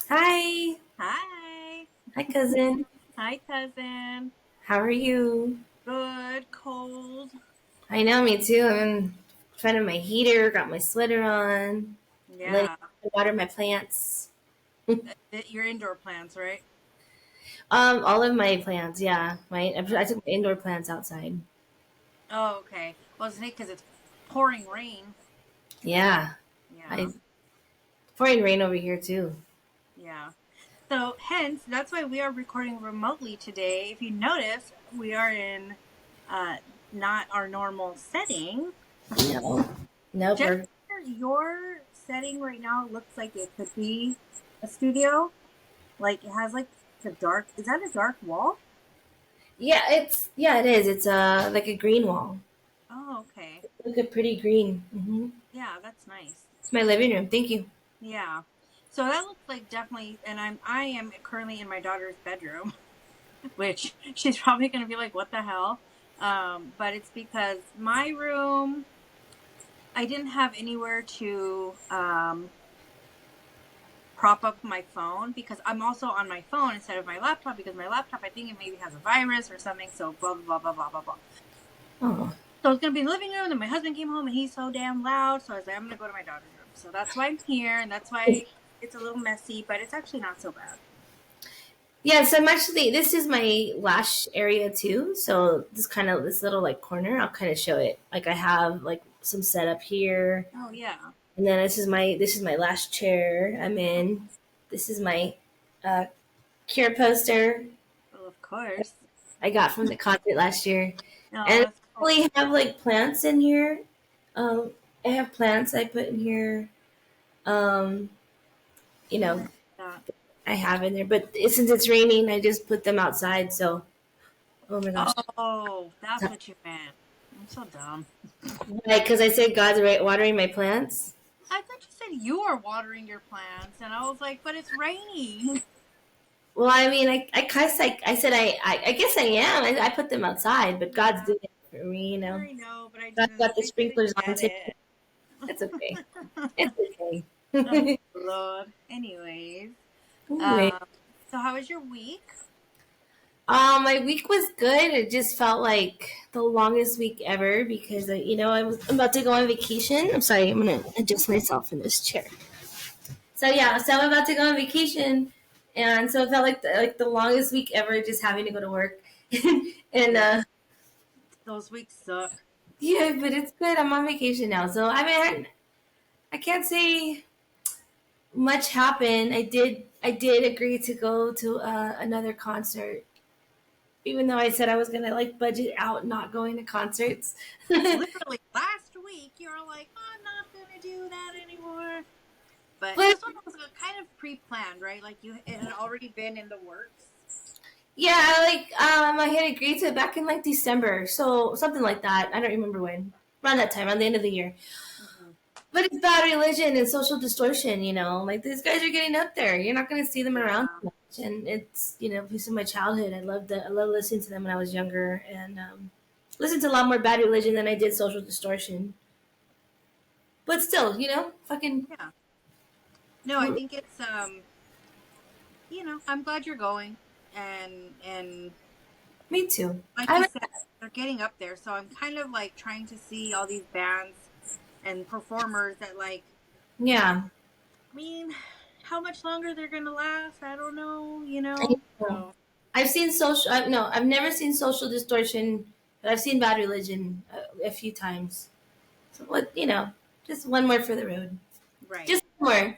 Hi. Hi. Hi, cousin. Hi, cousin. How are you? Good, cold. I know, me too. I'm in front of my heater, got my sweater on, letting Yeah. water my plants. Your indoor plants, right? All of my plants, yeah. I took my indoor plants outside. Oh, okay. Well, it's neat because it's pouring rain. Yeah. Yeah. I pouring rain over here too. Yeah. So, hence, that's why we are recording remotely today. If you notice, we are in uh, not our normal setting. No. Nope. Jennifer, your setting right now looks like it could be a studio. Like, it has like a dark, is that a dark wall? Yeah, it is. It's like a green wall. Oh, okay. Look at pretty green. Yeah, that's nice. It's my living room. Thank you. Yeah. So that looks like definitely, and I am currently in my daughter's bedroom, which she's probably going to be like, "What the hell?" But it's because my room, I didn't have anywhere to prop up my phone because I'm also on my phone instead of my laptop because my laptop, I think it maybe has a virus or something. So blah blah blah blah blah blah. Oh. So it's gonna be in the living room. Then my husband came home and he's so damn loud. So I was like, I'm gonna go to my daughter's room. So that's why I'm here, and that's why it's a little messy, but it's actually not so bad. Yeah, so I'm actually this is my lash area too. So this little like corner, I'll kind of show it. Like I have like some setup here, Oh yeah. and then this is my lash chair I'm in. This is my uh, cure poster Well, of course. I got from the concert last year, Oh, and that's I cool. only have like plants in here. Um, I have plants I put in here. Um, you Oh, know, I that. I have in there, but since it's raining, I just put them outside. So, oh my gosh. Oh, that's what you meant. I'm so dumb. Like, because I said God's watering my plants. I thought you said you are watering your plants, and I was like, but it's raining. Well, I mean, I said I guess I am. I put them outside, but God's Yeah, doing it for me. I know, but God's got the I didn't sprinklers on get too. it. It's okay. It's okay. Oh, Lord. Anyways, Anyway, um, so how was your week? my week was good. It just felt like the longest week ever because I was about to go on vacation. I'm sorry, I'm gonna adjust myself in this chair. So yeah, so I'm about to go on vacation, and so it felt like the longest week ever, just having to go to work. and Yeah, those weeks suck. Yeah, but it's good. I'm on vacation now, so I mean, I can't say much happened. I did agree to go to another concert, even though I said I was gonna like budget out not going to concerts. Literally last week, you were like, I'm not gonna do that anymore. But But this one was kind of pre-planned, right? Like it had already been in the works. yeah, I had agreed to it back in like December, so something like that. I don't remember when. Around that time, around the end of the year. Hmm. But it's bad religion and social distortion, Like these guys are getting up there. You're not going to see them around Yeah. much, and it's piece of my childhood. I love listening to them when I was younger, and listened to a lot more bad religion than I did social distortion. But still, fucking Yeah. No, I think it's I'm glad you're going, and me too. like you I said, they're getting up there. So I'm kind of like trying to see all these bands and performers that like. yeah. I mean, how much longer they're gonna last? I don't know. I know. So I've seen social. No, I've never seen social distortion, but I've seen bad religion a few times. So what? Just one more for the road. right. Just one more.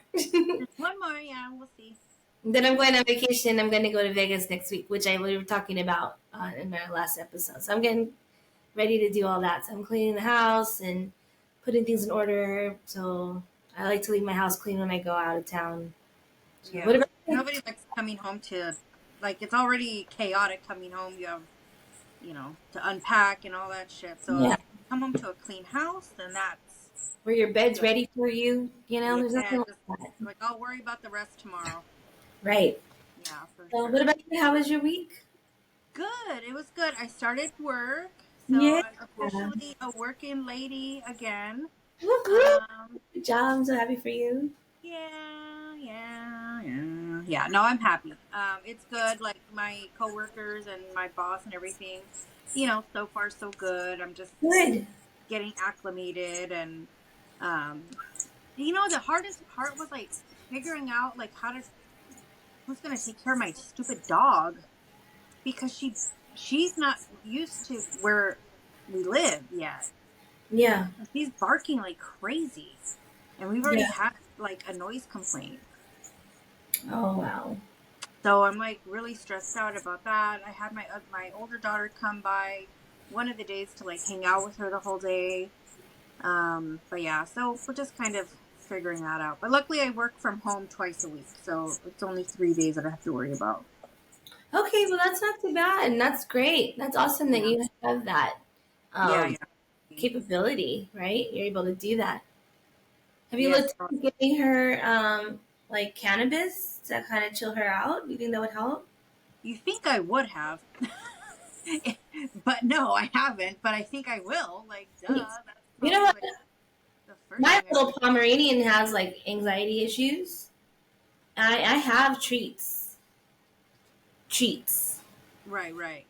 Just one more. Yeah, we'll see. Then I'm going on vacation. I'm going to go to Vegas next week, which we were talking about in our last episode. So I'm getting ready to do all that. So I'm cleaning the house and putting things in order. So I like to leave my house clean when I go out of town. So what Yeah. about you? Nobody likes coming home to like it's already chaotic coming home. You have to unpack and all that shit. So if Yeah, you come home to a clean house, then that's where your bed's good. ready for you. There's Yeah, nothing just like that. like I'll worry about the rest tomorrow. Right. Yeah, for So what sure. about you? How was your week? Good. It was good. I started work, so Yeah. I'm officially a working lady again. Whoop, whoop. Um, Good job. I'm so happy for you. yeah, yeah, yeah. yeah, no, I'm happy. It's good. Like my coworkers and my boss and everything, so far so good. I'm just Good. getting acclimated and, um, the hardest part was like figuring out like who's gonna take care of my stupid dog because she's not used to where we live yet. Yeah. She's barking like crazy, and we've already Yeah. had like a noise complaint. Oh wow. So I'm like really stressed out about that. I had my older daughter come by one of the days to like hang out with her the whole day. But yeah, so we're just kind of figuring that out. But luckily, I work from home twice a week, so it's only 3 days that I have to worry about. Okay, well that's not too bad, and that's great. That's awesome that Yeah, you have that yeah, um, yeah, capability, right? You're able to do that. Have you yes. looked into giving her like cannabis to kind of chill her out? Do you think that would help? You think I would have, but no, I haven't. But I think I will. Like, You duh, that's you know probably what? like the first My thing I little should. Pomeranian has like anxiety issues. I have treats. Right, right.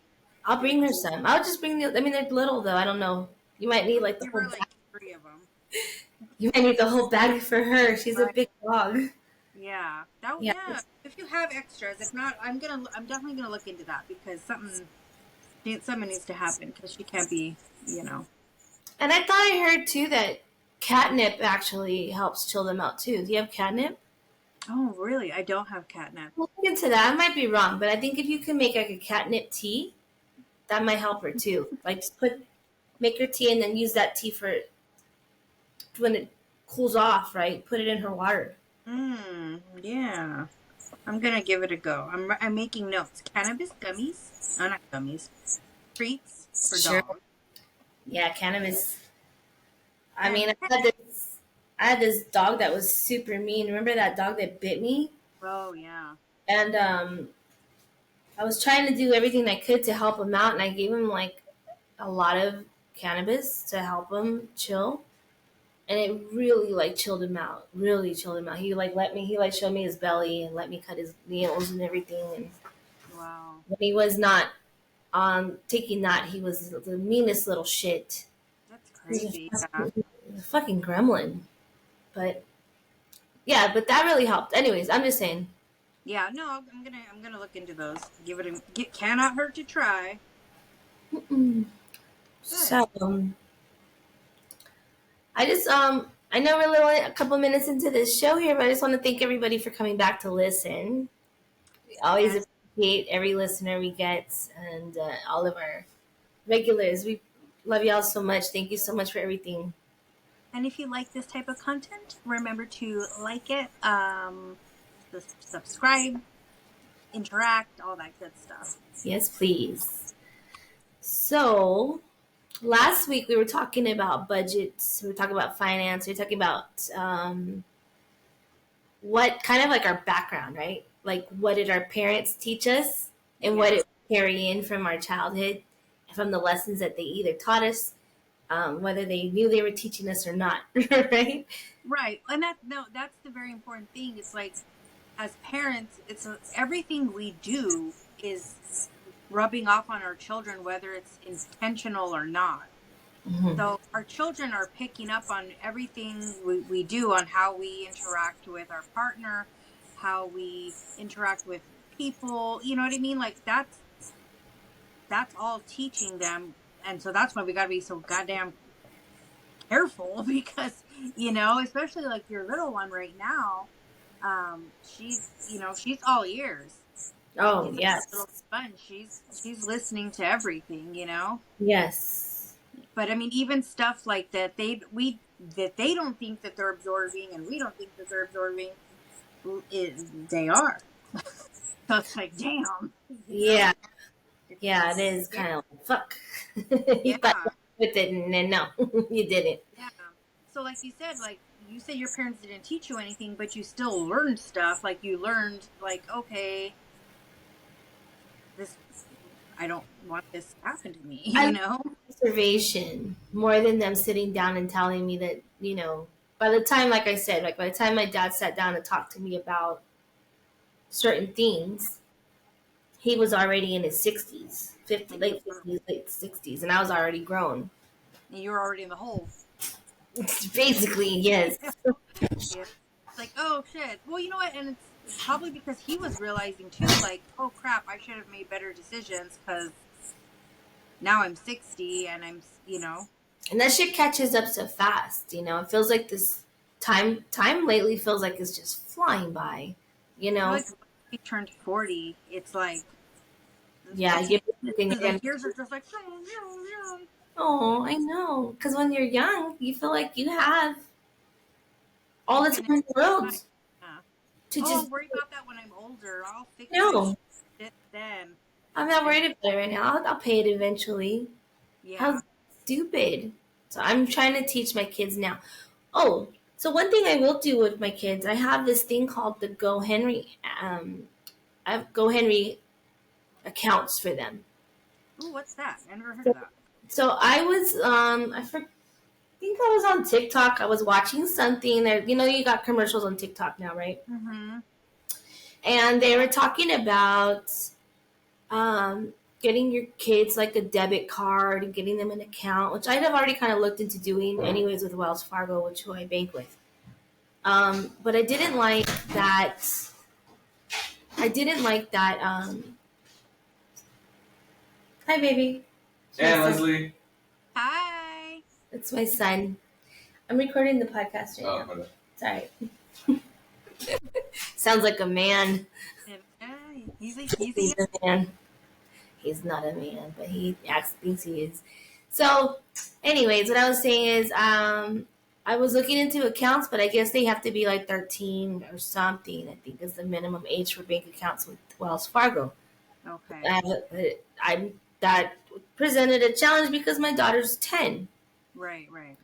I'll Give bring her some. I'll just bring the. I mean, they're little though. I don't know. You might need like the give whole her bag. like three of them. You might need the whole bag for her. She's a Right. big dog. Yeah. That. Yeah. Yeah. If you have extras, if not, I'm definitely gonna look into that because something needs to happen because she can't be. You know. And I thought I heard too that catnip actually helps chill them out too. Do you have catnip? Oh, really? I don't have catnip. We'll look into that. I might be wrong, but I think if you can make like a catnip tea, that might help her too. Like just make her tea and then use that tea for when it cools off, right? Put it in her water. Yeah. I'm gonna give it a go. I'm making notes. Cannabis gummies. Not gummies. Treats for Sure. dogs. Yeah, cannabis. I And mean, I had this dog that was super mean. Remember that dog that bit me? oh yeah. And I was trying to do everything I could to help him out, and I gave him like a lot of cannabis to help him chill, and it really like chilled him out. Really chilled him out. He like showed me his belly and let me cut his nails and everything. And Wow. when he was not on taking that, he was the meanest little shit. That's He was crazy. Yeah. a fucking gremlin. But yeah, but that really helped. Anyways, I'm just saying. Yeah, no, I'm gonna look into those. Give it cannot hurt to try. Mm. Good. So I know we're only a couple minutes into this show here, but I just want to thank everybody for coming back to listen. We always And appreciate every listener we get and all of our regulars. We love y'all so much. Thank you so much for everything. and if you like this type of content, remember to like it, subscribe, interact, all that good stuff. Yes, please. So last week we were talking about budgets. We were talking about finance. We were talking about what kind of like our background, right? Like what did our parents teach us and what Yeah. it carry in from our childhood, from the lessons that they either taught us, whether they knew they were teaching us or not, right? Right. And that's the very important thing. It's like as parents, everything we do is rubbing off on our children, whether it's intentional or not. Mm-hmm. So our children are picking up on everything we do, on how we interact with our partner, how we interact with people. You know what I mean? Like that's all teaching them. And so that's why we got to be so goddamn careful because, especially like your little one right now, she's all ears. Oh She's like a little yes, sponge. She's listening to everything. yes, But I mean, even stuff like that they don't think that they're absorbing, and we don't think that they're absorbing. They are. So it's like, damn, you know, yeah, it's yeah. It is scary. kind of like, fuck. You thought Yeah, you with it, and then no, you didn't. yeah. So like you said, your parents didn't teach you anything, but you still learned stuff. Like you learned, like, okay, this I don't want this to happen to me. I You like know? observation more than them sitting down and telling me that by the time, like I said, like by the time my dad sat down and talked to me about certain things, he was already in his 60s, 50, Like you late 50s, late 60s, and I was already grown. you were already in the hole. Basically, yes. Yeah. Like, oh shit. Well, you know what? And it's probably because he was realizing too, like, oh crap, I should have made better decisions because now I'm 60 and I'm. And that shit catches up so fast, you know. It feels like this time lately feels like it's just flying by, you I feel know. like when he turned 40, it's like Yeah, it's you the again. years are just like. Oh, I know. Because when you're young, you feel like you have all the Infinite time in the world time. Yeah. to Oh, just I'll worry about that when I'm older. I'll fix my no. shit then. I'm not And worried about it right now. I'll pay it eventually. How yeah. stupid. So I'm trying to teach my kids now. Oh, so one thing I will do with my kids, I have this thing called the Go Henry. I have Go Henry accounts for them. Ooh, what's that? I never heard So, of that. so I was, think I was on TikTok. I was watching something there. You know, you got commercials on TikTok now, right? Mm-hmm. And they were talking about um, getting your kids like a debit card and getting them an account, which I'd have already kind of looked into doing anyways with Wells Fargo, which who I bank with. But I didn't like that. I didn't like that. Hi, baby. And Leslie. Hi. It's my son. I'm recording the podcast right now. Okay. Sorry. Sounds like a man. Yeah, He's a man. He's not a man, but he acts thinks he is. So, anyways, what I was saying is, I was looking into accounts, but I guess they have to be like 13 or something. I think is the minimum age for bank accounts with Wells Fargo. Okay. I that presented a challenge because my daughter's 10. Right, right.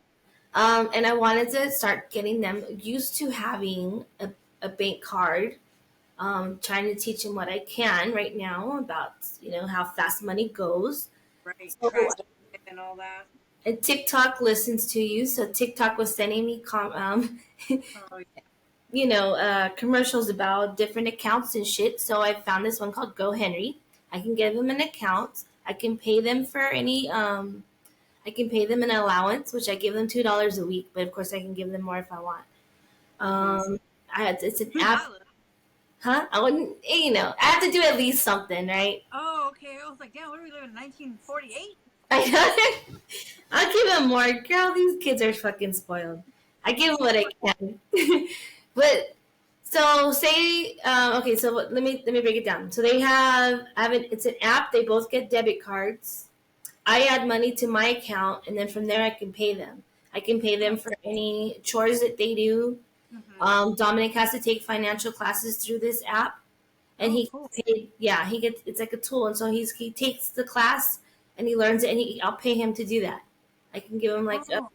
And I wanted to start getting them used to having a bank card. Trying to teach them what I can right now about how fast money goes. Right. So Track it and all that. and TikTok listens to you. So TikTok was sending me Oh, yeah. commercials about different accounts and shit. So I found this one called Go Henry. I can give them an account. I can pay them for any. I can pay them an allowance, which I give them $2 a week. But of course, I can give them more if I want. Mm-hmm. It's an app, $2. huh? I wouldn't. I have to do at least something, right? Oh, okay. I was like, damn, what are we living in 1948? I know. I'll give them more. Girl, these kids are fucking spoiled. I give them what I can. But so say okay, so let me break it down. So they have it. It's an app. They both get debit cards. I add money to my account, and then from there I can pay them. I can pay them for any chores that they do. Mm-hmm. Dominic has to take financial classes through this app, and Oh, he cool. paid. Yeah, he gets. It's like a tool, and so he takes the class and he learns it, and I'll pay him to do that. I can give him like Oh,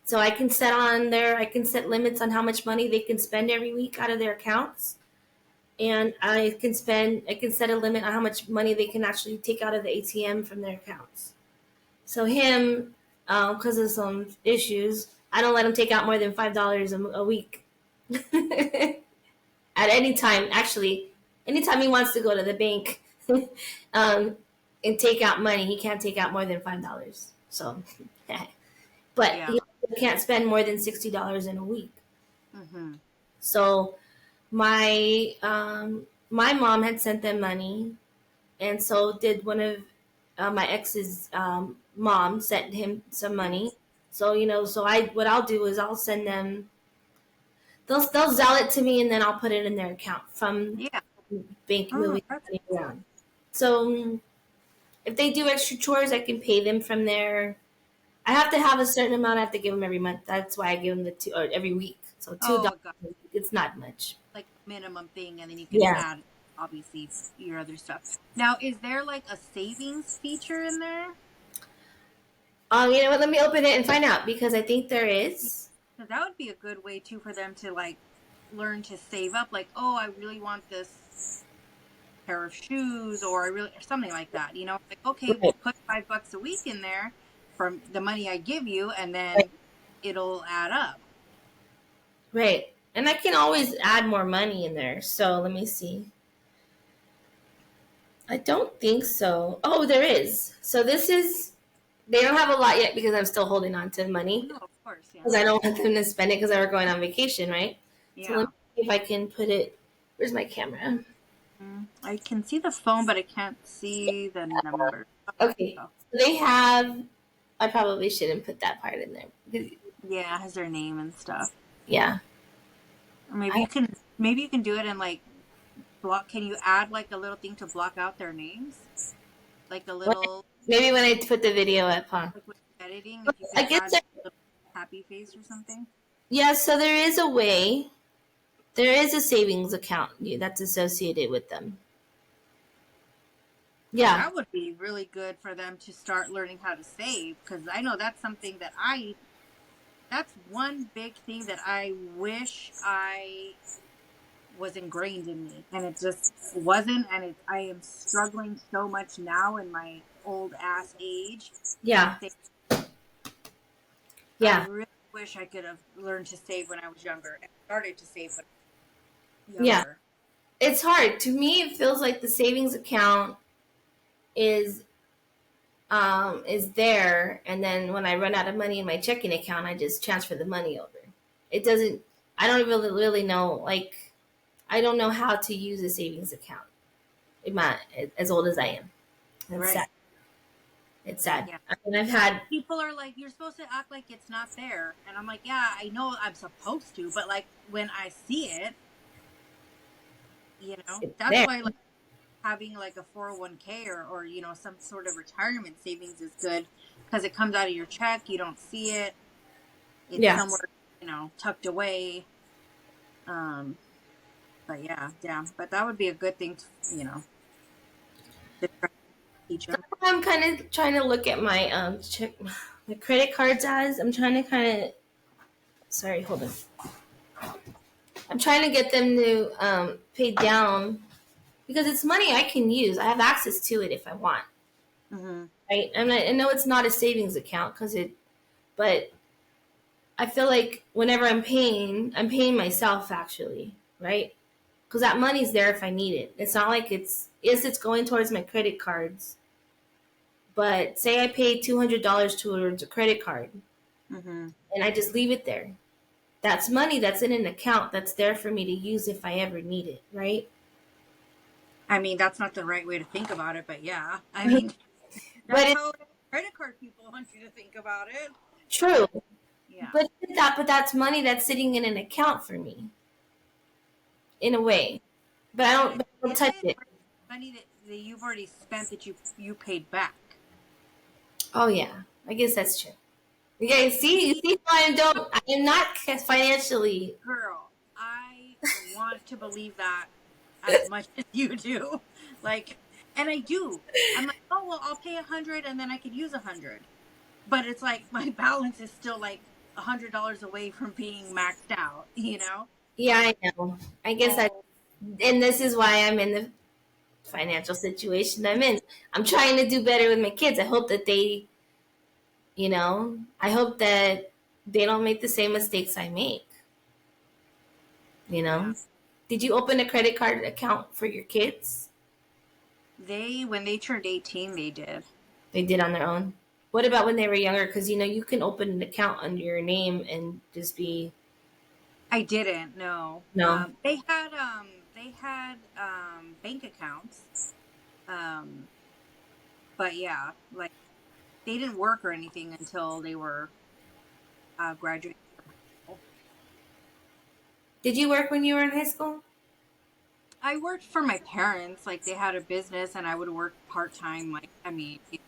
so I can set on there. I can set limits on how much money they can spend every week out of their accounts, and I can set a limit on how much money they can actually take out of the ATM from their accounts. So him, because of some issues, I don't let him take out more than $5 a week at any time. Actually, anytime he wants to go to the bank um, and take out money, he can't take out more than $5. So, but yeah. he can't spend more than $60 in a week. Mm-hmm. So my mom had sent them money, and so did one of my ex's mom sent him some money. So so what I'll do is I'll send them. They'll sell it to me, and then I'll put it in their account from Yeah. bank Oh, moving that's money cool. around. So if they do extra chores, I can pay them from there. I have to have a certain amount I have to give them every month. That's why I give them the two or every week. So Oh, $2 God. a week. It's not much. Like minimum thing, and then you can Yeah. add obviously your other stuff. Now, is there like a savings feature in there? You know what? Let me open it and find out because I think there is. Because that would be a good way too for them to like learn to save up. Like, oh, I really want this pair of shoes, or I really, or something like that. Like, okay, we'll Right. put $5 a week in there from the money I give you, and Right. then it'll add up. Right. And I can always add more money in there. So let me see. I don't think so. Oh, there is. So this is, they don't have a lot yet because I'm still holding on to money No, of course, yeah. because I don't want them to spend it because I were going on vacation, right? So let Yeah. me see if I can put it. Where's my camera? I can see the phone, but I can't see the number. Okay. Oh, So they have, I probably shouldn't put that part in there. yeah, it has their name and stuff. Yeah. Or maybe you can do it and like block. Can you add like a little thing to block out their names? Like a little, Maybe when I put the video up, huh? like with editing, if you I could guess, add a little happy face or something. yeah, so there is a way. There is a savings account that's associated with them. Because Yeah. that would be really good for them to start learning how to save. Because I know that's something that that's one big thing that I wish I was ingrained in me, and it just wasn't. And I am struggling so much now in my old ass age to Yeah. save. I Yeah. really wish I could have learned to save when I was younger and started to save when I was Yeah. younger. It's hard. To me, it feels like the savings account is is there, and then when I run out of money in my checking account, I just transfer the money over. It doesn't. I don't really know. Like, I don't know how to use a savings account. My as old as I am, it's sad. Right. It's sad. Yeah. I mean, I've had. People are like, you're supposed to act like it's not there. And I'm like, yeah, I know I'm supposed to, but like when I see it, It's that's there. why like having like a 401k or some sort of retirement savings is good because it comes out of your check. You don't see it. It's Yeah. somewhere, tucked away. Um, but yeah, but that would be a good thing to try to teach them. I'm kind of trying to look at my check my credit cards as I'm trying to kind of. Sorry, hold on. I'm trying to get them to pay down because it's money I can use. I have access to it if I want. Mm-hmm. Right? I know it's not a savings account but I feel like whenever I'm paying myself actually, right? Because that money's there if I need it. It's not like it's going towards my credit cards. But say I pay $200 towards a credit card, Mm-hmm. and I just leave it there. That's money that's in an account that's there for me to use if I ever need it, right? I mean, that's not the right way to think about it, but yeah. I mean, But that's it's how credit card people want you to think about it. true. Yeah. But that's money that's sitting in an account for me, in a way. But But I don't is touch it it. money that you've already spent that you paid back? Oh yeah, I guess that's true. Okay, see, you see why I am not financially. Girl, I want to believe that as much as you do. Like, and I do. I'm like, oh well, I'll pay 100 and then I could use 100. But it's like my balance is still like $100 away from being maxed out. Yeah, I'm I like, know. I guess oh and this is why I'm in the financial situation I'm in. I'm trying to do better with my kids. I hope that I hope that they don't make the same mistakes I make. You yeah. know, did you open a credit card account for your kids? When they turned 18, they did. They did on their own. What about when they were younger? Because you can open an account under your name and just be I didn't. No. no. They had bank accounts. Um, but yeah, like they didn't work or anything until they were graduating. Did you work when you were in high school? I worked for my parents. Like they had a business, and I would work part time. Like I mean, a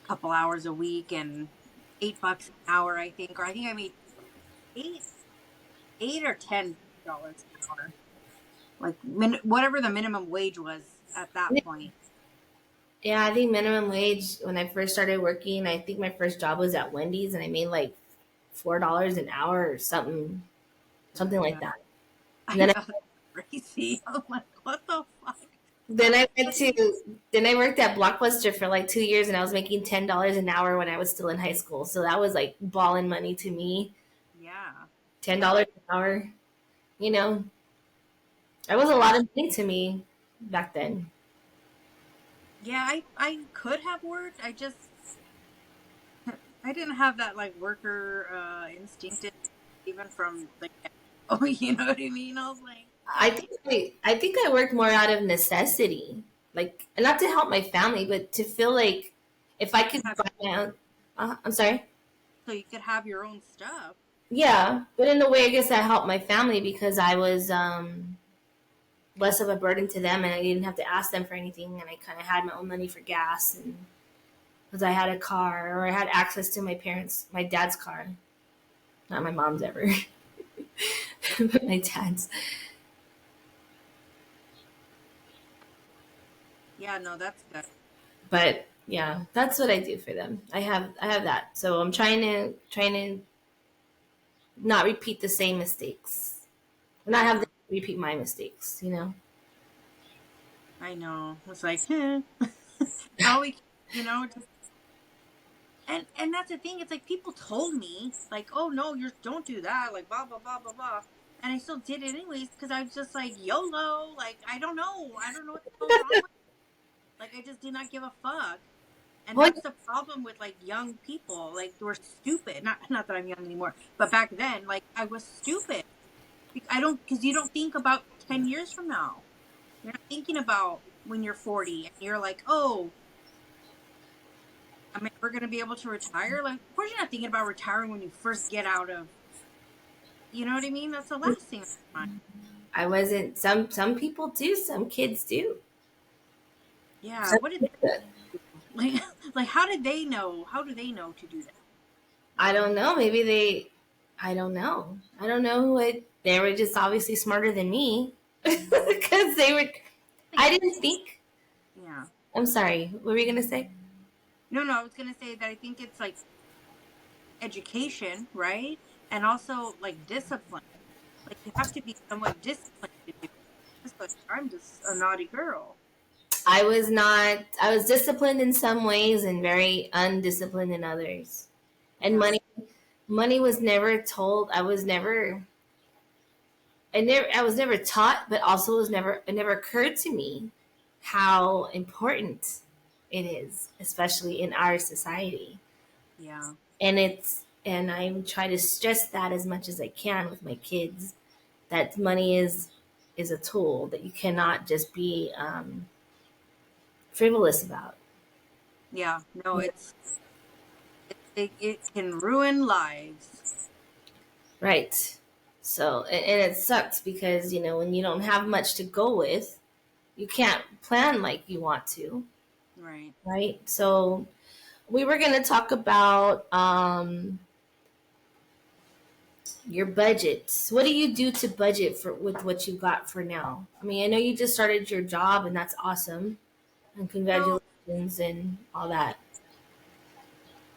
couple hours a week and $8 an hour, I think, or I think I made eight, $8 or $10 an hour. Like whatever the minimum wage was at that point. Yeah, I think minimum wage when I first started working. I think my first job was at Wendy's, and I made like $4 an hour or something like Yeah, that. I And then know that's crazy. I'm like, what the fuck? then I went to then I worked at Blockbuster for like 2 years, and I was making $10 an hour when I was still in high school. So that was like balling money to me. Yeah. $10 an hour. You know, that was a Yeah. lot of money to me back then. Yeah, I could have worked. I didn't have that like worker instinct even from the oh, you know what I mean? I was like, I think I worked more out of necessity, like not to help my family, but to feel like if so I you could could have buy my own. I'm sorry. your own stuff. Yeah, but in a way, I guess I helped my family because I was less of a burden to them, and I didn't have to ask them for anything, and I kind of had my own money for gas, and because I had a car or I had access to my dad's car, not my mom's ever, but my dad's. Yeah, no, that's good. But yeah, that's what I do for them. I have that, so I'm trying to not repeat the same mistakes, not have Yeah, them repeat my mistakes. I know. It's like, all we, just and that's the thing. It's like people told me, like, oh no, you don't do that, like blah blah blah blah blah, and I still did it anyways because I was just like YOLO. Like I don't know what the hell's wrong with. Like I just did not give a fuck. And Well, that's the problem with like young people. Like we're stupid. Not that I'm young anymore, but back then, like I was stupid. I don't because you don't think about 10 years from now. You're not thinking about when you're 40 and you're like, oh, am I ever going to be able to retire? Like, of course, you're not thinking about retiring when you first get out of. You know what I mean? That's the last thing on your mind. I wasn't. Some people do. Some kids do. Yeah. Some What did kids do. they do? Like how did they know? How do they know to do that? I don't know. Maybe they. I don't know. I don't know who it. They were just obviously smarter than me because they were. Like, I didn't think. yeah. I'm sorry. What were you gonna say? No, no. I was gonna say that I think it's like education, right? And also like discipline. Like you have to be somewhat disciplined to do it. Just like I'm just a naughty girl. I was not. I was disciplined in some ways and very undisciplined in others. And Yeah. money was never told. I was never. I was never taught, but also it never occurred to me how important it is, especially in our society. Yeah. And I try to stress that as much as I can with my kids that money is a tool that you cannot just be frivolous about. Yeah. No, it can ruin lives. Right. So, and it sucks because, when you don't have much to go with, you can't plan like you want to, Right. right? So, we were going to talk about your budget. What do you do to budget for with what you got for now? I mean, I know you just started your job and that's awesome. And So congratulations and all that.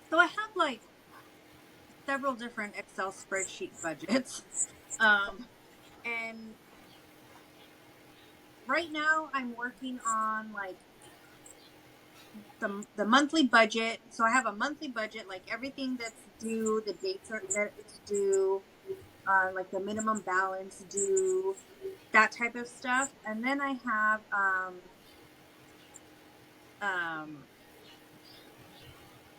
so I have like several different Excel spreadsheet budgets. Um and right now I'm working on like the monthly budget. So I have a monthly budget, like everything that's due, the dates that it's due, like the minimum balance due, that type of stuff. And then I have um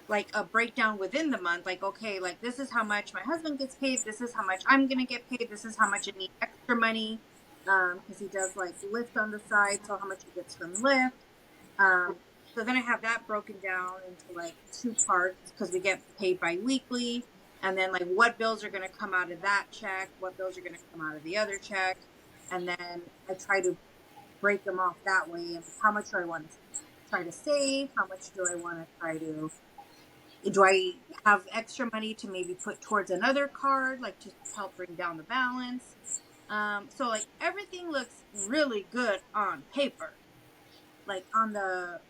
like a breakdown within the month, like okay, like this is how much my husband gets paid, this is how much I'm gonna get paid, this is how much I need extra money, because he does like Lyft on the side, so how much he gets from Lyft. So then I have that broken down into like two parts because we get paid bi-weekly, and then like what bills are going to come out of that check, what bills are going to come out of the other check, and then I try to break them off that way. And how much do I want to try to save? How much do I want to try to do I have extra money to maybe put towards another card, like to help bring down the balance? So like everything looks really good on paper, like on the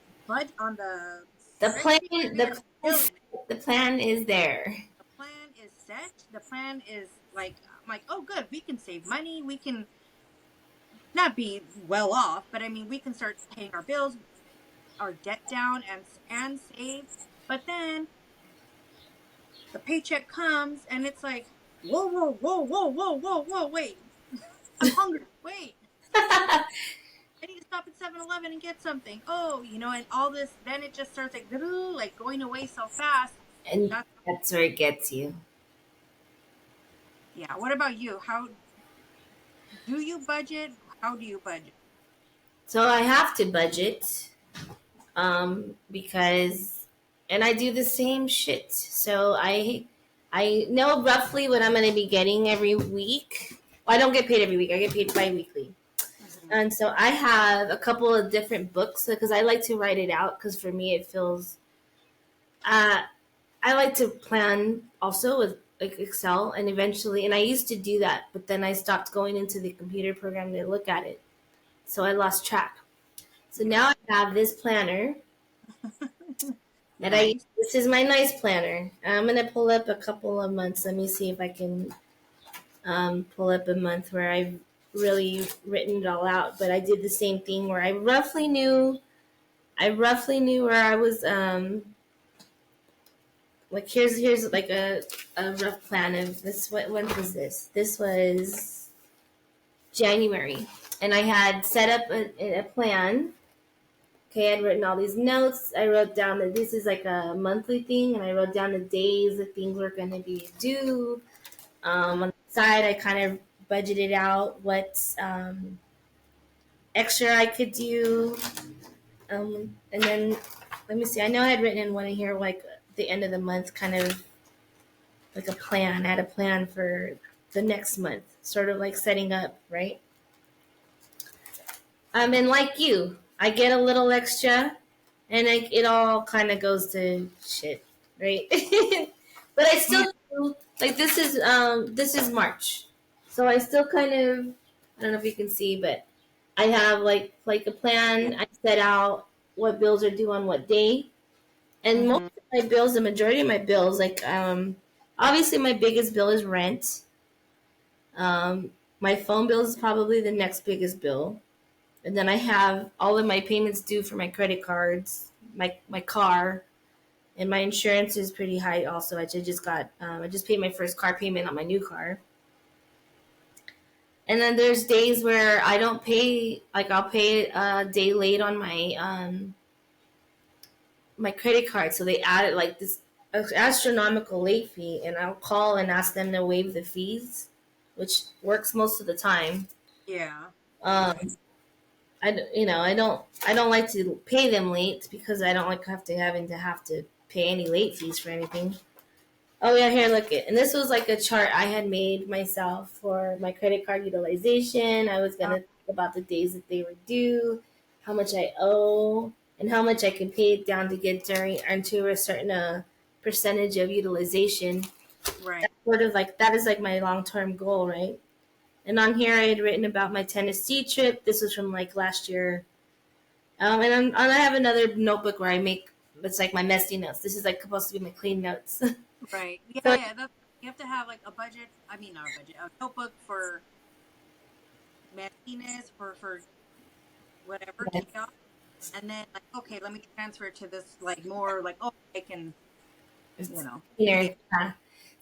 on the The plan spreadsheet. the We are plan is killing it. the plan is there. The plan is set. The plan is like I'm like, oh good, we can save money. We can not be well off, but I mean we can start paying our bills, our debt down, and save. But then the paycheck comes and it's like whoa, whoa, whoa, whoa, whoa, whoa, whoa, wait. I'm hungry. Wait. I need to stop at 7-Eleven and get something. Oh, and all this, then it just starts like going away so fast. And That's, that's where it gets you. yeah. What about you? How do you budget? How do you budget? So I have to budget because, and I do the same shit. So I know roughly what I'm going to be getting every week. Well, I don't get paid every week. I get paid bi-weekly. Mm-hmm. And so I have a couple of different books because I like to write it out because for me it feels. Uh, I like to plan also with like Excel and eventually, and I used to do that, but then I stopped going into the computer program to look at it, so I lost track. So now Yeah. I have this planner that I. Nice. This is my nice planner. I'm gonna pull up a couple of months. Let me see if I can pull up a month where I've really written it all out. But I did the same thing where I roughly knew. I roughly knew where I was. Like here's like a rough plan of this. What when was this? This was January, and I had set up a plan. Okay, I'd written all these notes. I wrote down that this is like a monthly thing, and I wrote down the days that things were going to be due. On the side, I kind of budgeted out what extra I could do, and then let me see. I know I had written in one in here like the end of the month, kind of like a plan. I had a plan for the next month, sort of like setting up, right? And like you, I get a little extra, and it all kind of goes to shit, right? But I Yeah. still do, like this is March, so I still kind of I don't know if you can see, but I have like a Yeah. plan. I set out what bills are due on what day, and most Mm-hmm. of my bills, the majority of my bills, like obviously my biggest bill is rent. My phone bill is probably the next biggest bill. And then I have all of my payments due for my credit cards, my car, and my insurance is pretty high. Also, I just paid my first car payment on my new car. And then there's days where I don't pay, like I'll pay a day late on my credit card, so they added like this astronomical late fee, and I'll call and ask them to waive the fees, which works most of the time. Yeah. Um, I don't like to pay them late because I don't like having to have to pay any late fees for anything. Oh yeah, here look it. And this was like a chart I had made myself for my credit card utilization. I was Oh, gonna think about the days that they were due, how much I owe, and how much I can pay it down to get during and to a certain percentage of utilization. right. That's sort of like that is like my long term goal, right? And on here I had written about my Tennessee trip. This was from like last year. And I have another notebook where I make it's like my messy notes. This is like supposed to be my clean notes. Right. Yeah. So Yeah. You have to have like a budget. I mean, not a budget. A notebook for messiness, for whatever chaos, and then like, okay, let me transfer it to this like more like, oh, I can, it's pay. here.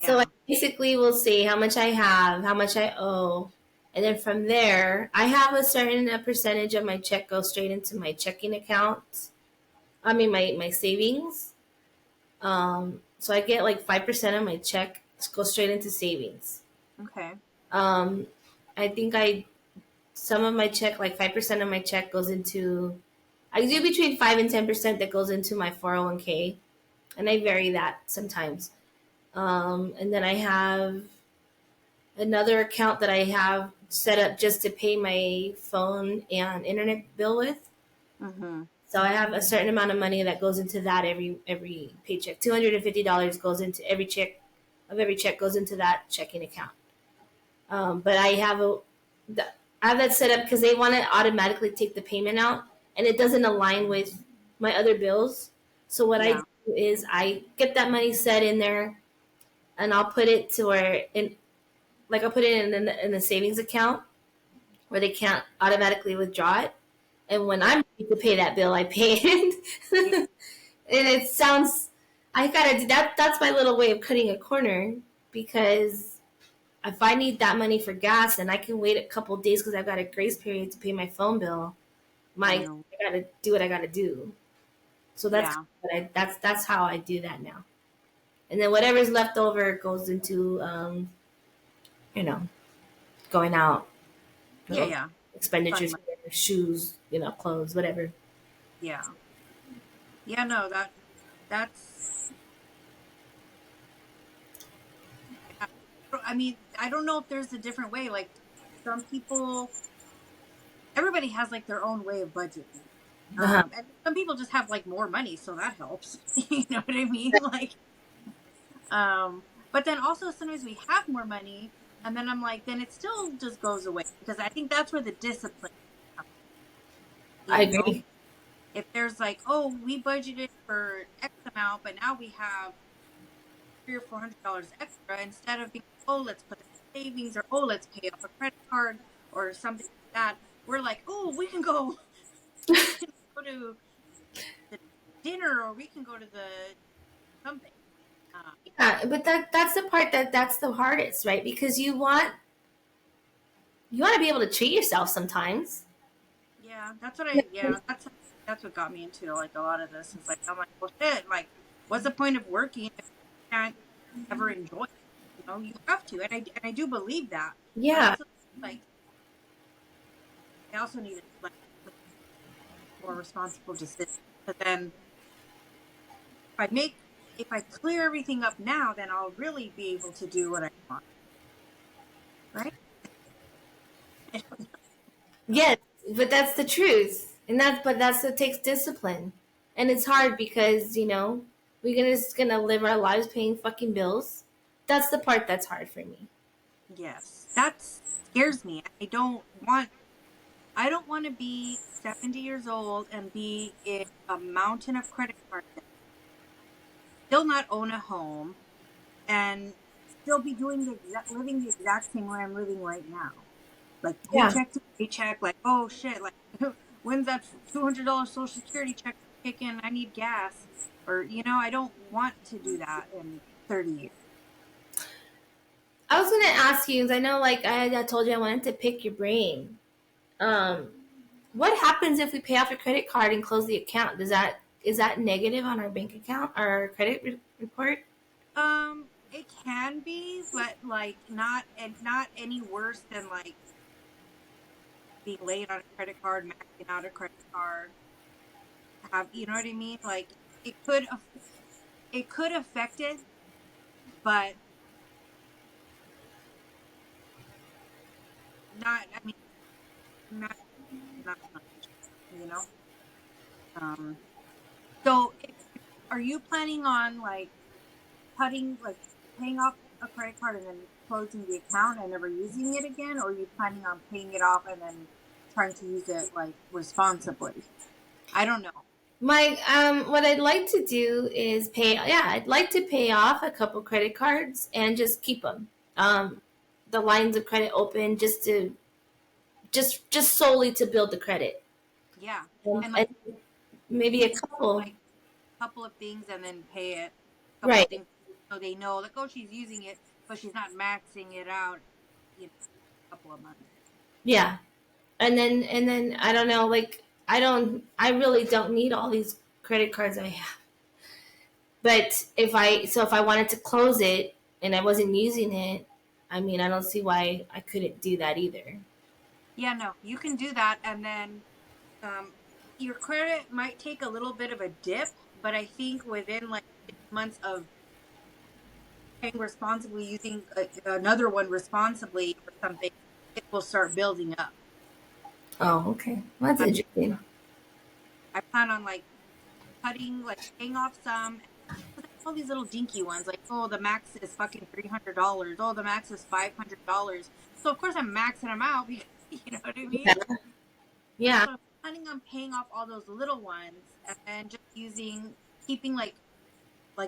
So I Yeah. basically will see how much I have, how much I owe, and then from there, I have a certain percentage of my check go straight into my checking account. I mean my savings. So I get like 5% of my check go straight into savings. Okay. Um, I think I some of my check, like 5% of my check goes into. I do between 5 and 10% that goes into my 401k, and I vary that sometimes. And then I have another account that I have set up just to pay my phone and internet bill with. Mm-hmm. So I have a certain amount of money that goes into that every paycheck. $250 goes into every check goes into that checking account. But I have that set up because they want to automatically take the payment out, and it doesn't align with my other bills. So what I Yeah. do is I get that money set in there, and I'll put it to where I'll put it in the savings account where they can't automatically withdraw it. And when I'm ready to pay that bill, I pay it. Yeah. And it sounds I gotta do that. That's my little way of cutting a corner because if I need that money for gas and I can wait a couple days because I've got a grace period to pay my phone bill, I my know. I gotta do what I gotta do. So Yeah. that's how I do that now. And then whatever's left over goes into you know going out, Yeah. little Yeah. Fun expenditures, money. shoes, clothes, whatever. Yeah. Yeah. No, that's, yeah. I mean, I don't know if there's a different way. Like some people, everybody has like their own way of budgeting. Uh-huh. And some people just have like more money, so that helps. You know what I mean? Like, but then also sometimes we have more money, and then I'm like, then it still just goes away because I think that's where the discipline comes, I you know? agree. If there's like, oh, we budgeted for X amount, but now we have $300 or $400 extra, instead of being, oh, let's put it in savings, or oh, let's pay off a credit card or something like that. We're like, oh, we can go to the dinner, or we can go to the something. Uh, Yeah, but that's the part that's the hardest, right? Because you want to be able to treat yourself sometimes. yeah, that's what I. Yeah, that's what got me into like a lot of this. Is like I'm like, well, shit. Like, what's the point of working if you can't ever enjoy it? You know, you have to, and I do believe that. But Yeah, also, like, I also need to like make more responsible decisions. But then if I clear everything up now, then I'll really be able to do what I want, right? yes, but that's the truth, and that's what takes discipline, and it's hard because we're just gonna live our lives paying fucking bills. That's the part that's hard for me. Yes, that scares me. I don't want to be 70 years old and be in a mountain of credit card debt, still not own a home, and still be living the exact same way I'm living right now. Like Yeah, paycheck to paycheck, like, oh shit, like, when's that $200 social security check kick in? I need gas. Or, I don't want to do that in 30 years. I was gonna ask you, 'cause I know, like I told you, I wanted to pick your brain. Um, what happens if we pay off a credit card and close the account? Is that negative on our bank account, our credit report? It can be, but like not any worse than like being late on a credit card, maxing out a credit card. You know what I mean? Like it could it could affect it, but not. I mean, not not much. You know. Um. So, are you planning on like paying off a credit card and then closing the account and never using it again, or are you planning on paying it off and then trying to use it like responsibly? I don't know. My what I'd like to do is pay. Yeah, I'd like to pay off a couple credit cards and just keep them. The lines of credit open just solely to build the credit, Yeah, and and like maybe a maybe couple. like a couple of things and then pay it. A couple of Right. things so they know like, oh, she's using it, but she's not maxing it out. A couple of months. Yeah, and then I don't know. Like I really don't need all these credit cards I have. But if I wanted to close it and I wasn't using it, I mean, I don't see why I couldn't do that either. Yeah, no, you can do that, and then um, your credit might take a little bit of a dip, but I think within like 6 months of paying responsibly, using another one responsibly or something, it will start building up. Oh, okay. Well, that's I, interesting. I plan on like paying off some. All these little dinky ones, like, oh, the max is fucking $300. Oh, the max is $500. So of course I'm maxing them out because you know what I mean. Yeah. Yeah. So I'm planning on paying off all those little ones and then just keeping like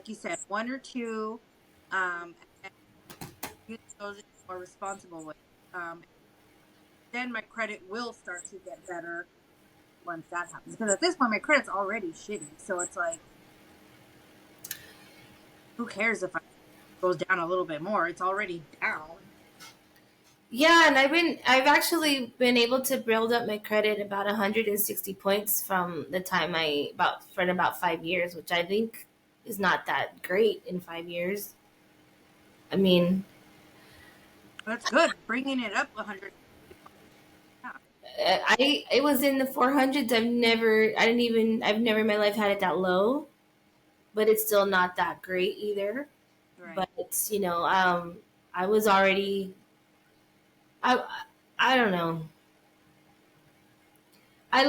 you said, one or two, and use those in a more responsible way. Then my credit will start to get better once that happens. Because at this point, my credit's already shitty. So it's like, who cares if it goes down a little bit more? It's already down. Yeah, and I've actually been able to build up my credit about 160 points from the time for about 5 years, which I think is not that great in 5 years. I mean, That's good. Bringing it up 100. Yeah, I it was in the 400s. I've never in my life had it that low, but it's still not that great either. right. But I was already I I don't know. I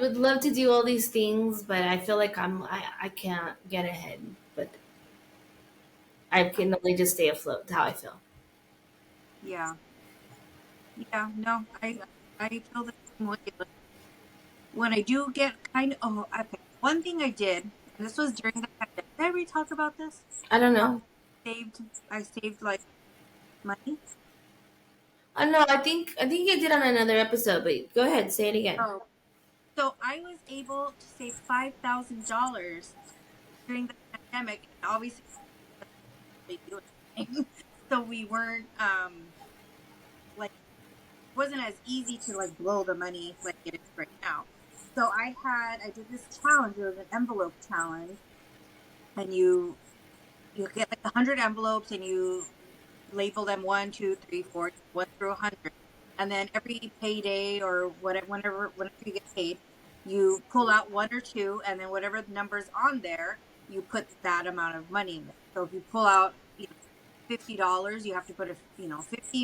would love to do all these things, but I feel like I can't get ahead. But I can only just stay afloat. How I feel. Yeah. Yeah. No, I feel the same way. Like, when I do get kind of, oh, okay. One thing I did, and this was during the pandemic. Did I already talk about this? I don't How know. saved, I saved like money. I don't know. I think you did on another episode, but go ahead, say it again. Oh. So I was able to save $5,000 during the pandemic, and obviously we do anything. So we weren't like wasn't as easy to like blow the money like it is right now. So I did this challenge. It was an envelope challenge, and you get like 100 envelopes, and you label them 1, 2, 3, 4, 1 through 100, and then every payday or whatever, whenever you get paid, you pull out one or two, and then whatever the number's on there, you put that amount of money in there. So if you pull out, $50, you have to put 50.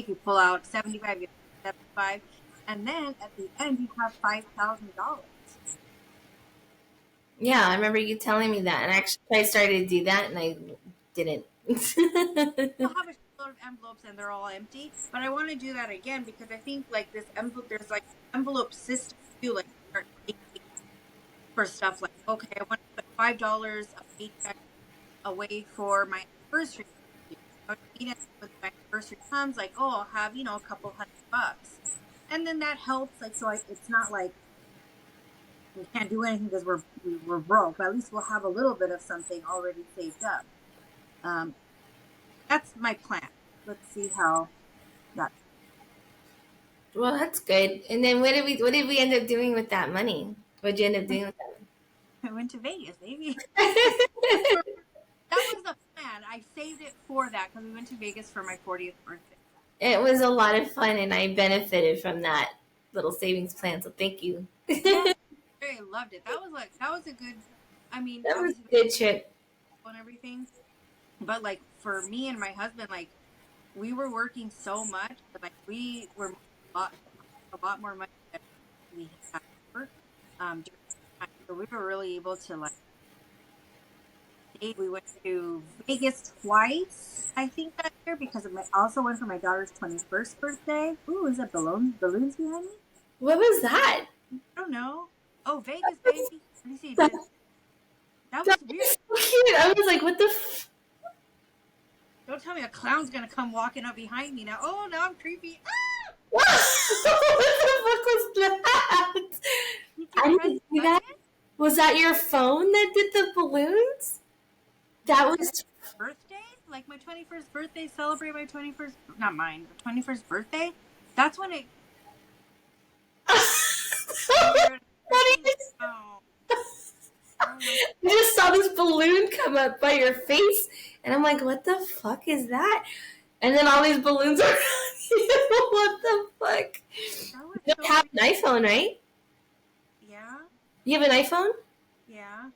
If you pull out 75, you have to put 75, and then at the end you have $5,000. Yeah, I remember you telling me that, and actually I started to do that, and I didn't. Still have a load of envelopes and they're all empty, but I want to do that again because I think like this envelope, there's like envelope system too, like start thinking for stuff like, okay, I want to put $5 a paycheck away for my anniversary. I need it when my anniversary comes, like, oh, I'll have, a couple $100. And then that helps, like, it's not like we can't do anything because we're broke, but at least we'll have a little bit of something already saved up. Um, that's my plan. Let's see how that. Well, that's good. And then what did we end up doing with that money? What did you end up doing with I went to Vegas, baby. that? That was the plan. I saved it for that because we went to Vegas for my 40th birthday. It was a lot of fun, and I benefited from that little savings plan. So thank you. Yeah, That I loved it. That was a good. I mean, was obviously a good trip. and everything, but like for me and my husband, like we were working so much, that, like we were making a lot more money than we had ever, during the time. So we were really able to like. We went to Vegas twice, I think, that year because I also went for my daughter's 21st birthday. Ooh, is that balloons behind me? What was that? I don't know. Oh, Vegas, baby. Let me see. That, That that was weird. was so cute. I was like, what the Don't tell me a clown's gonna come walking up behind me now. Oh, now I'm creepy. Ah! what the fuck was that? Did you I press didn't the see that. button? Was that your phone that did the balloons? That Yeah, because was birthday, like my 21st birthday, celebrate my 21st, not mine, but 21st birthday. That's when it. Weird. funny. Oh, oh my. I just saw this balloon come up by your face, and I'm like, what the fuck is that? And then all these balloons are what the fuck? That was You don't so have weird. an iPhone, right? Yeah, You have an iPhone? yeah.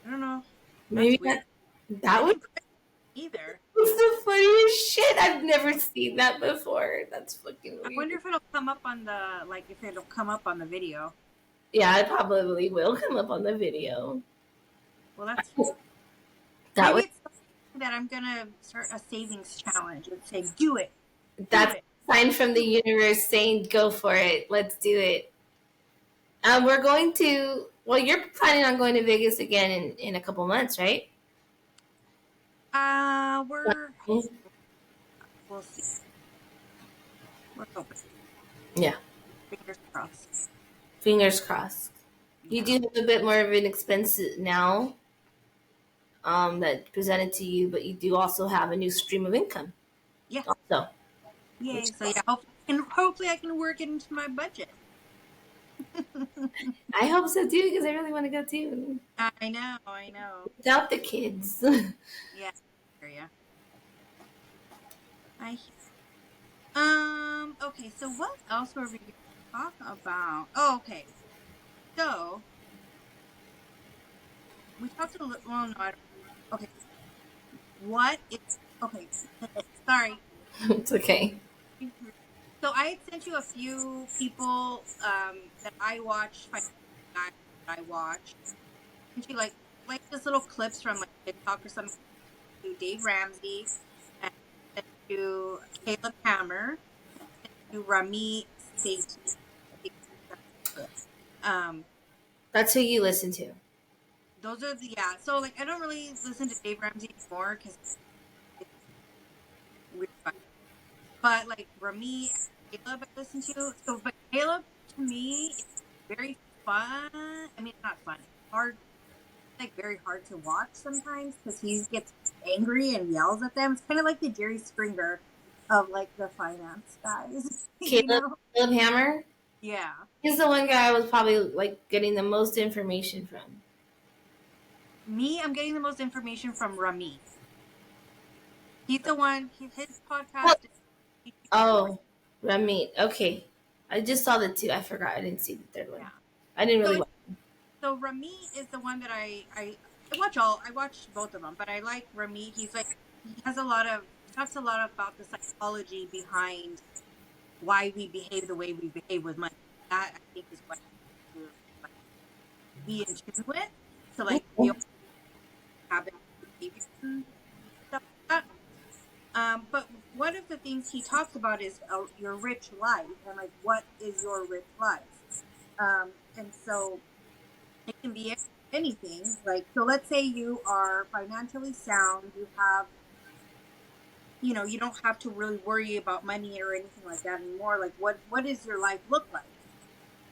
I don't know. That's Maybe weird. that I would didn't press it either. was the funniest shit. I've never seen that before. That's fucking I weird. wonder if it'll come up on if it'll come up on the video. Yeah, it probably will come up on the video. Well, that's That maybe was it's something that I'm gonna start a savings challenge and say, do it, do that's it. a sign from the universe saying, "Go for it. Let's do it." We're going to. Well, you're planning on going to Vegas again in a couple months, right? We're we'll see. We're hoping. Yeah. Fingers crossed. Fingers crossed. You do Yeah. have a bit more of an expense now that presented to you, but you do also have a new stream of income. Yeah. Also. Yay! So yeah, hopefully I can work it into my budget. I hope so too, because I really want to go too. I know, I know. Without the kids. Yeah, I hear ya. I Okay, so what else were we going to talk about? Oh, okay. So we talked a little. Well, no, I don't. Okay, what is? Okay, sorry. It's okay. So I had sent you a few people that I watch, that I watch. Sent you like just little clips from like TikTok or something. To Dave Ramsey, and sent you Caleb Hammer, to Rami State. Um, That's who you listen to. those are the yeah. So like I don't really listen to Dave Ramsey anymore because it's weird. But like Rami and Caleb, I listen to. So, but Caleb to me is very fun. I mean, not fun. Hard, like very hard to watch sometimes because he gets angry and yells at them. It's kind of like the Jerry Springer of like the finance guys, you Caleb, know? Caleb Hammer. Yeah. He's the one guy I was probably like getting the most information from. Me, I'm getting the most information from Rami. He's the one. His podcast. Oh, Ramit. Okay. I just saw the two. I forgot. I didn't see the third one. Yeah. I didn't really So watch. so Rami is the one that I watch both of them, but I like Rami. He's like he has a lot of he talks a lot about the psychology behind why we behave the way we behave with money. That I think is what to like, be in tune with. So like we all have behaviors and stuff like that. But one of the things he talks about is your rich life and like what is your rich life. And so it can be anything. Like so, let's say you are financially sound. You have you don't have to really worry about money or anything like that anymore. Like what does your life look like?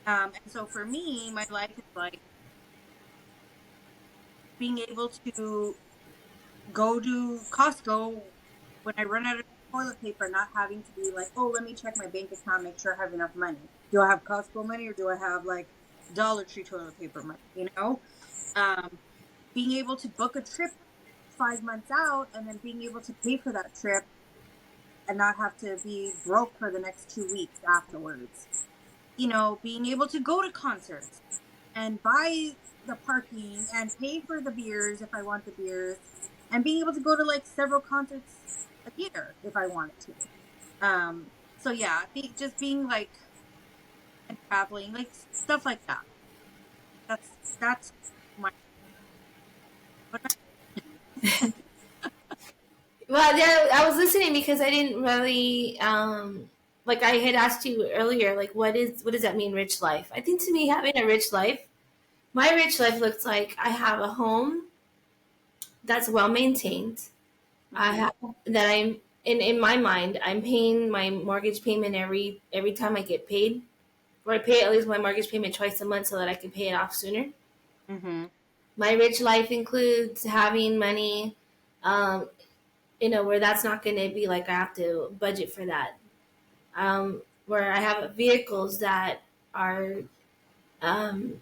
And so for me, my life is like being able to go to Costco when I run out of toilet paper, not having to be like, oh, let me check my bank account, make sure I have enough money. Do I have Costco money or do I have like Dollar Tree toilet paper money? Being able to book a trip 5 months out and then being able to pay for that trip and not have to be broke for the next 2 weeks afterwards. Being able to go to concerts and buy the parking and pay for the beers if I want the beers, and being able to go to like several concerts a year if I wanted to. So yeah, just being like and traveling, like stuff like that. That's my. Well, yeah, I was listening because I didn't really like I had asked you earlier, like what does that mean, rich life? I think to me, having a rich life, my rich life looks like I have a home that's well maintained. I Mm-hmm. have that I'm in my mind, I'm paying my mortgage payment every time I get paid, or I pay at least my mortgage payment twice a month so that I can pay it off sooner. Mm-hmm. My rich life includes having money, um, where that's not going to be like I have to budget for that. Where I have vehicles that are, um,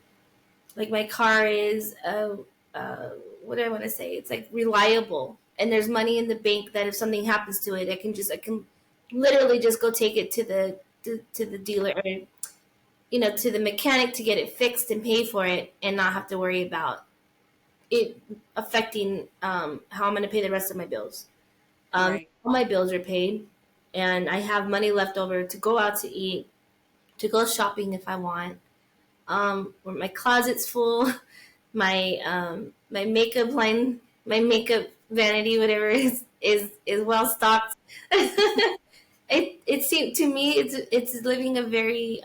like my car is, what do I want to say? It's like reliable, and there's money in the bank that if something happens to it, I can literally just go take it to the dealer, or to the mechanic to get it fixed and pay for it, and not have to worry about it affecting how I'm going to pay the rest of my bills. Right. All my bills are paid, and I have money left over to go out to eat, to go shopping if I want. Where my closet's full, my makeup line, my makeup vanity, whatever is well stocked. It seemed to me it's living a very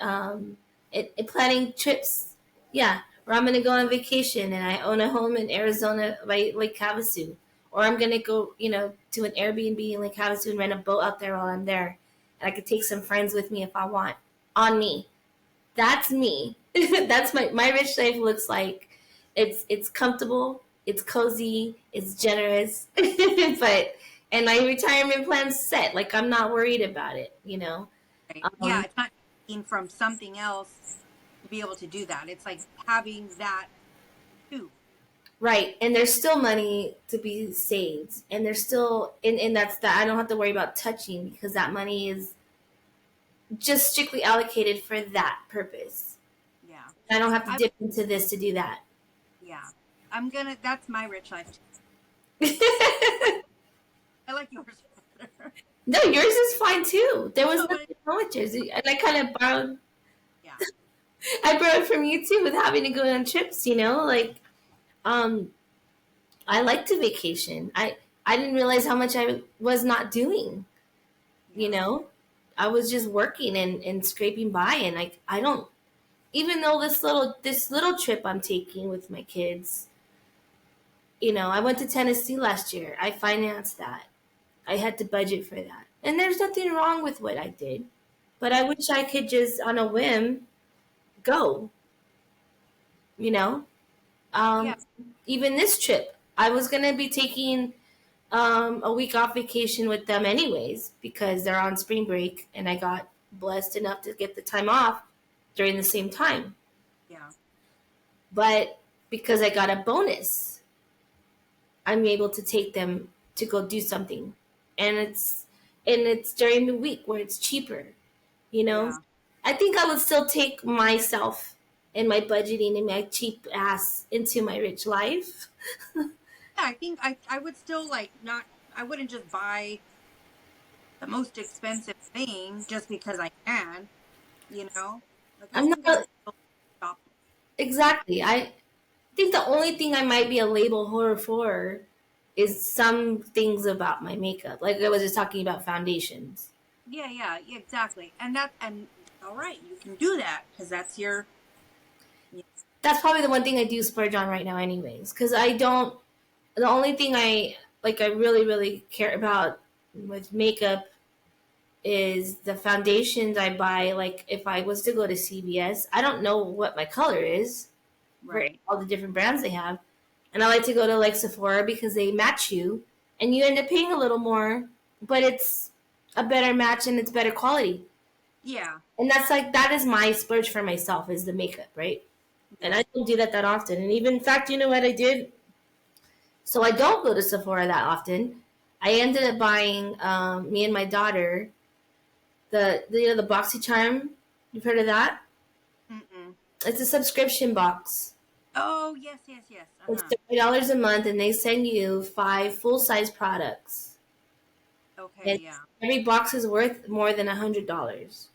planning trips. Yeah, where I'm gonna go on vacation and I own a home in Arizona by Lake Havasu, or I'm gonna go to an Airbnb in Lake Havasu and rent a boat out there while I'm there, and I could take some friends with me if I want. On me, that's me. That's my rich life looks like. It's comfortable, it's cozy, it's generous, but and my retirement plan's set. Like I'm not worried about it, you know. Right. Yeah, Um, it's not taking from something else to be able to do that. It's like having that too. right, and there's still money to be saved, and there's still, and that's that. I don't have to worry about touching because that money is just strictly allocated for that purpose. Yeah. I don't have to I dip into this to do that. yeah. That's my rich life too. I like yours better. No, yours is fine too. There was No, but nothing wrong with yours, and I kind of borrowed. yeah. I borrowed from you too with having to go on trips. You know, like um, I like to vacation. I didn't realize how much I was not doing. You Yeah. know, I was just working and scraping by, and I don't, even though this little trip I'm taking with my kids. You know, I went to Tennessee last year. I financed that. I had to budget for that. And there's nothing wrong with what I did. But I wish I could just, on a whim, go, you know? Yeah. Um, even this trip, I was going to be taking a week off vacation with them anyways because they're on spring break and I got blessed enough to get the time off during the same time. Yeah. But because I got a bonus, I'm able to take them to go do something. And it's during the week where it's cheaper, you know. Yeah. I think I would still take myself and my budgeting and my cheap ass into my rich life. Yeah, I think I would still like not I wouldn't just buy the most expensive thing just because I can, you know? Like I I'm think I would not still shop. exactly. I think the only thing I might be a label whore for is some things about my makeup. Like I was just talking about foundations. Yeah, yeah, yeah, exactly. And all right, you can do that because that's your yeah, That's probably the one thing I do splurge on right now, anyways. Because I don't. The only thing I really really care about with makeup is the foundations I buy. Like if I was to go to CVS, I don't know what my color is for right. all the different brands they have, and I like to go to like Sephora because they match you, and you end up paying a little more, but it's a better match and it's better quality. Yeah, And that's like that is my splurge for myself is the makeup, right? And yeah. I don't do that often. And even in fact, you know what I did? So I don't go to Sephora that often. I ended up buying me and my daughter the you know the BoxyCharm. You've heard of that? Mm-mm. It's a subscription box. Oh, yes, yes, yes. It's Uh-huh. $30 a month, and they send you 5 full size products. Okay, And yeah. every box is worth more than $100.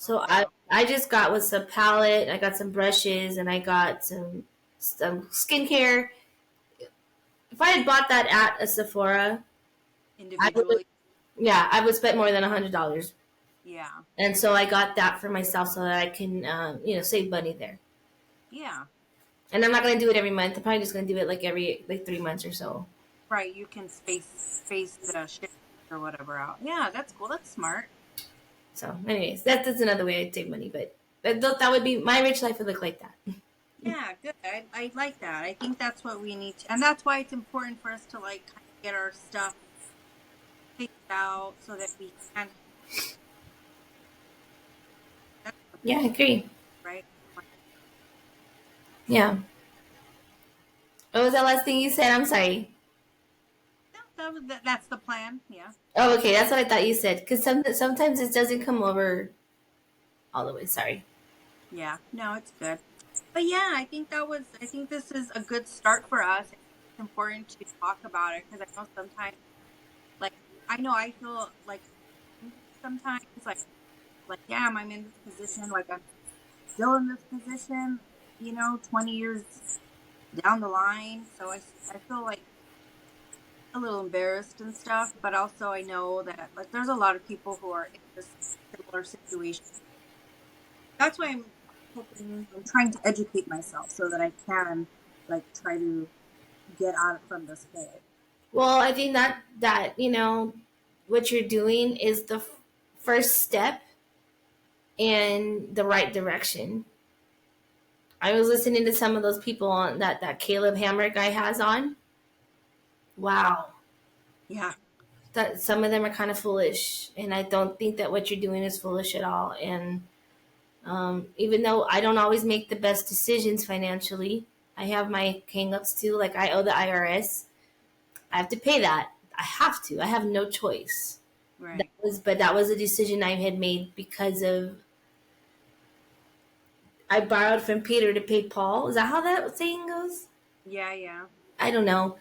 Oh, So I wow. I just got with some palette, I got some brushes, and I got some skincare. If I had bought that at a Sephora, I would Individually. yeah I would spend more than $100. Yeah. And so I got that for myself so that I can save money there. Yeah. And I'm not gonna do it every month. I'm probably just gonna do it like every like 3 months or so. Right, you can space the ship or whatever out. Yeah, that's cool. That's smart. So, anyways, that's another way I'd save money. But that would be my rich life would look like that. Yeah, good. I like that. I think that's what we need to, and that's why it's important for us to like kind of get our stuff figured out so that we can. That's Yeah, I agree. right. Yeah. What was that last thing you said? I'm sorry. Yeah, that's the plan. Yeah. Oh, okay. That's what I thought you said. Because sometimes it doesn't come over all the way. Sorry. Yeah. No, it's good. But yeah, I think that was. I think this is a good start for us. It's important to talk about it because I know sometimes, like, I know I feel like sometimes, like, damn, I'm in this position. Like, I'm still in this position. 20 years down the line. So I feel like a little embarrassed and stuff, but also I know that like there's a lot of people who are in this similar situation. That's why I'm trying to educate myself so that I can like try to get out from this hole. Well, I think that what you're doing is the first step in the right direction. I was listening to some of those people on that Caleb Hammer guy has on. Wow. Yeah. that some of them are kind of foolish, and I don't think that what you're doing is foolish at all. And even though I don't always make the best decisions financially, I have my hangups too. Like I owe the IRS, I have to pay that. I have to. I have no choice. Right. But that was a decision I had made because of I borrowed from Peter to pay Paul. Is that how that saying goes? Yeah, yeah. I don't know.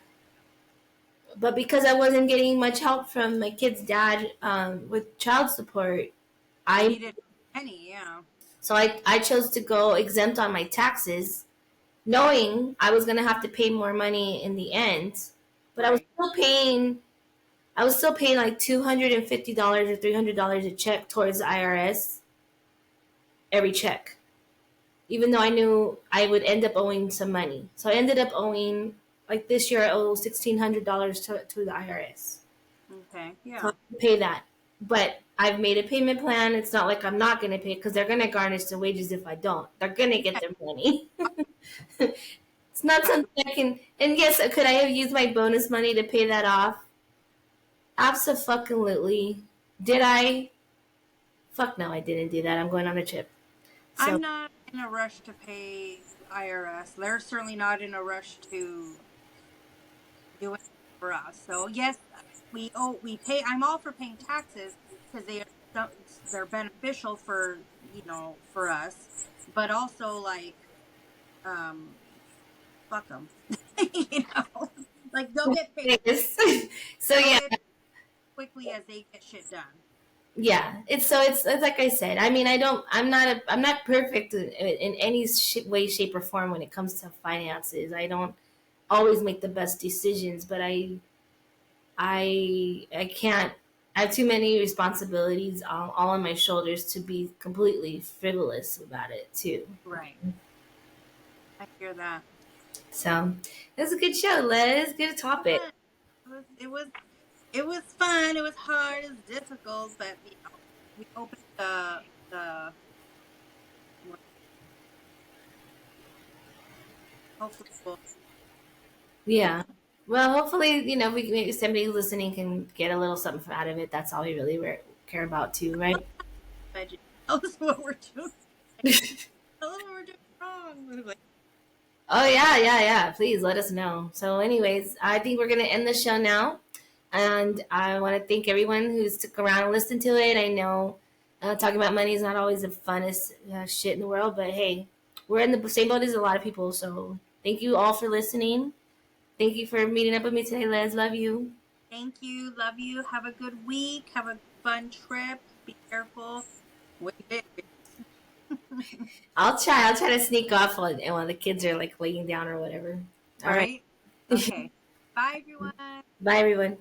But because I wasn't getting much help from my kid's dad with child support, You I needed penny, yeah. so I chose to go exempt on my taxes, knowing I was going to have to pay more money in the end. But Right. I was still paying like $250 or $300 a check towards the IRS every check, even though I knew I would end up owing some money. So I ended up owing, like this year, I owe $1,600 to the IRS. Okay. So I Yeah. have to pay that. But I've made a payment plan. It's not like I'm not going to pay because they're going to garnish the wages if I don't. They're going to get their money. It's not something I can. And yes, could I have used my bonus money to pay that off? Absolutely. Did I? Fuck no, I didn't do that. I'm going on a trip. I'm So not in a rush to pay IRS. They're certainly not in a rush to do it for us. So yes, we pay. I'm all for paying taxes because they're beneficial for for us, but also like um fuck them, you know, like they'll get paid. yes. So They'll yeah, get quickly as they get shit done. yeah. It's like I said. I mean, I'm not perfect in any way, shape, or form when it comes to finances. I don't always make the best decisions, but I can't. I have too many responsibilities all on my shoulders to be completely frivolous about it too. Right. I hear that. So it was a good show, Liz. Good topic. It was. It was fun. It was hard. It was difficult, but we opened the hopefully we'll Yeah. Well, hopefully, maybe somebody listening can get a little something out of it. That's all we really care about, too, right? budget. Tell us what we're doing. Tell us what we're doing wrong. Like, Oh, yeah, yeah, yeah. Please let us know. So, anyways, I think we're going to end the show now. And I want to thank everyone who stuck around and listened to it. I know talking about money is not always the funnest shit in the world, but hey, we're in the same boat as a lot of people. So, thank you all for listening. Thank you for meeting up with me today, Liz. Love you. thank you. Love you. Have a good week. Have a fun trip. Be careful. Wait. I'll try. I'll try to sneak off when the kids are like laying down or whatever. All right. Right? Okay. Bye, everyone. Bye, everyone.